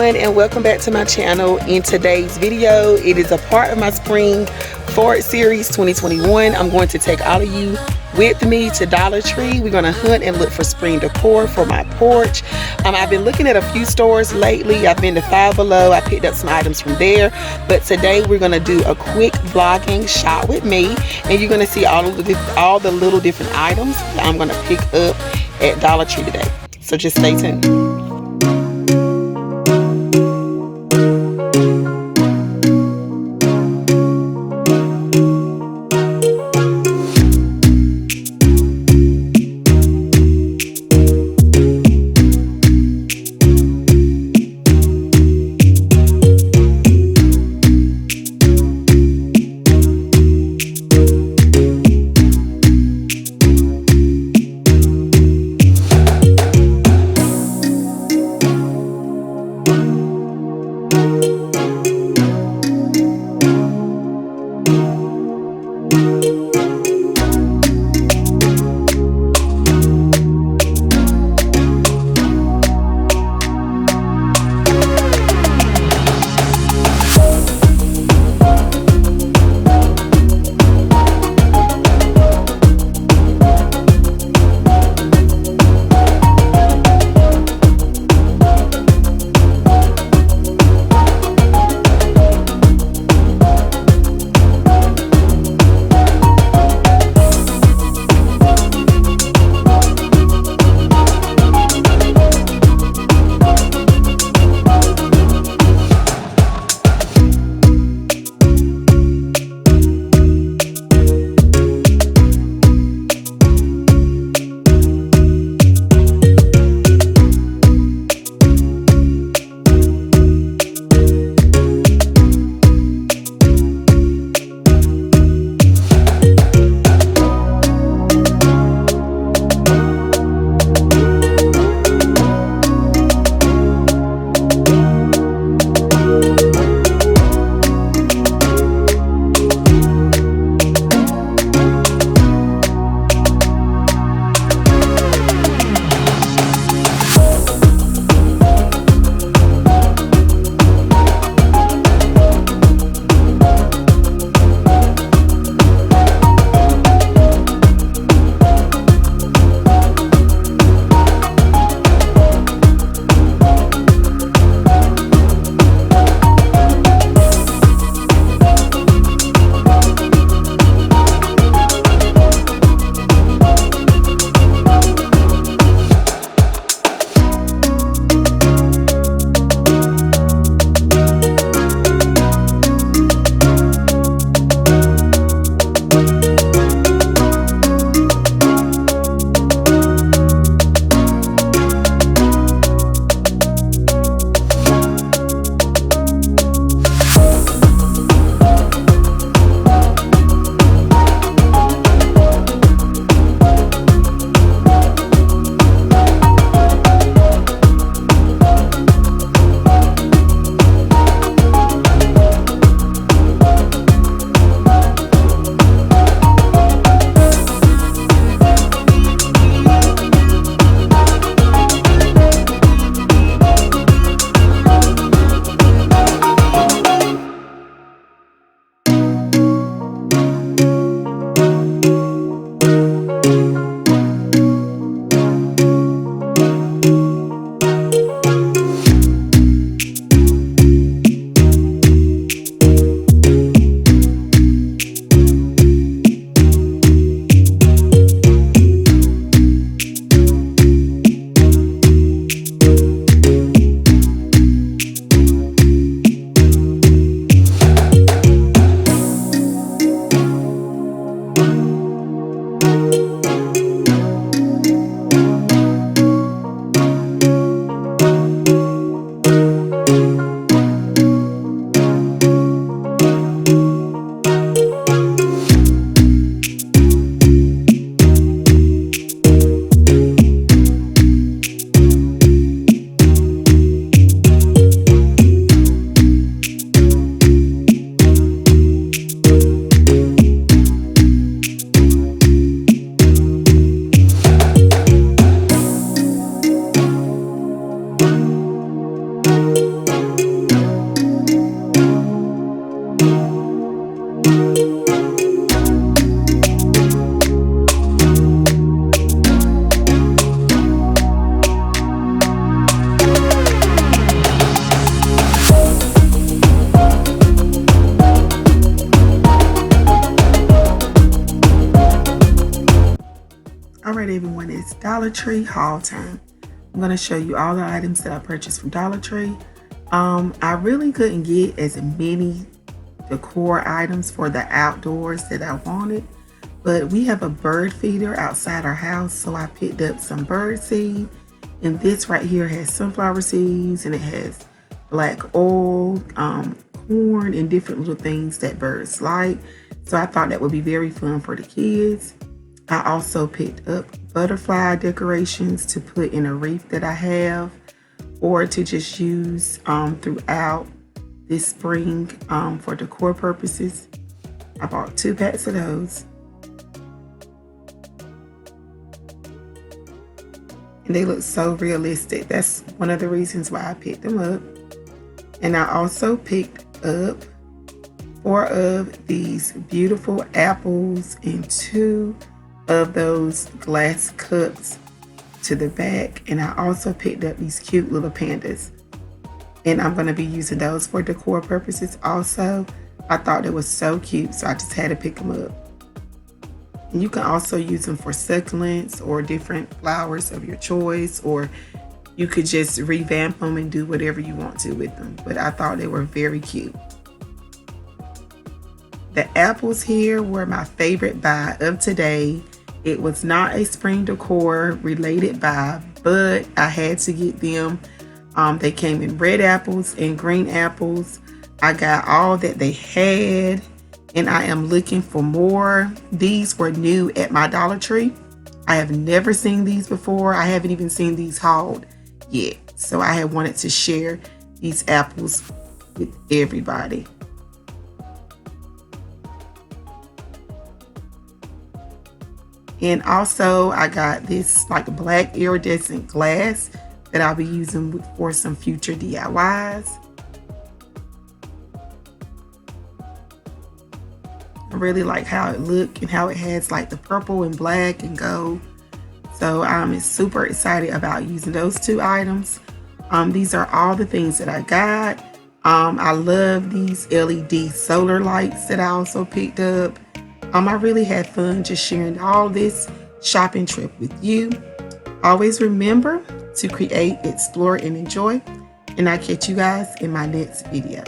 everyone, and welcome back to my channel. In today's video, it is a part of my Spring Forward Series 2021. I'm going to take all of you with me to Dollar Tree. We're going to hunt and look for spring decor for my porch. I've been looking at a few stores lately. I've been to Five Below. I picked up some items from there, but today we're going to do a quick vlogging shop with me, and you're going to see all the little different items that I'm going to pick up at Dollar Tree today. So just stay tuned. Dollar Tree haul time. I'm going to show you all the items that I purchased from Dollar Tree. I really couldn't get as many decor items for the outdoors that I wanted, but we have a bird feeder outside our house, so I picked up some bird seed, and this right here has sunflower seeds, and it has black oil, corn, and different little things that birds like. So I thought that would be very fun for the kids. I also picked up butterfly decorations to put in a wreath that I have, or to just use throughout this spring for decor purposes. I bought 2 packs of those. And they look so realistic. That's one of the reasons why I picked them up. And I also picked up 4 of these beautiful apples and 2 of those glass cups to the back. And I also picked up these cute little pandas. And I'm going to be using those for decor purposes also. I thought they were so cute, so I just had to pick them up. And you can also use them for succulents or different flowers of your choice, or you could just revamp them and do whatever you want to with them. But I thought they were very cute. The apples here were my favorite buy of today. It was not a spring decor related buy, but I had to get them. They came in red apples and green apples. I got all that they had, and I am looking for more. These were new at my Dollar Tree. I have never seen these before. I haven't even seen these hauled yet. So I had wanted to share these apples with everybody. And also I got this like black iridescent glass that I'll be using for some future DIYs. I really like how it looked and how it has like the purple and black and gold. So I'm super excited about using those 2 items. These are all the things that I got. I love these LED solar lights that I also picked up. I really had fun just sharing all this shopping trip with you. Always remember to create, explore, and enjoy. And I'll catch you guys in my next video.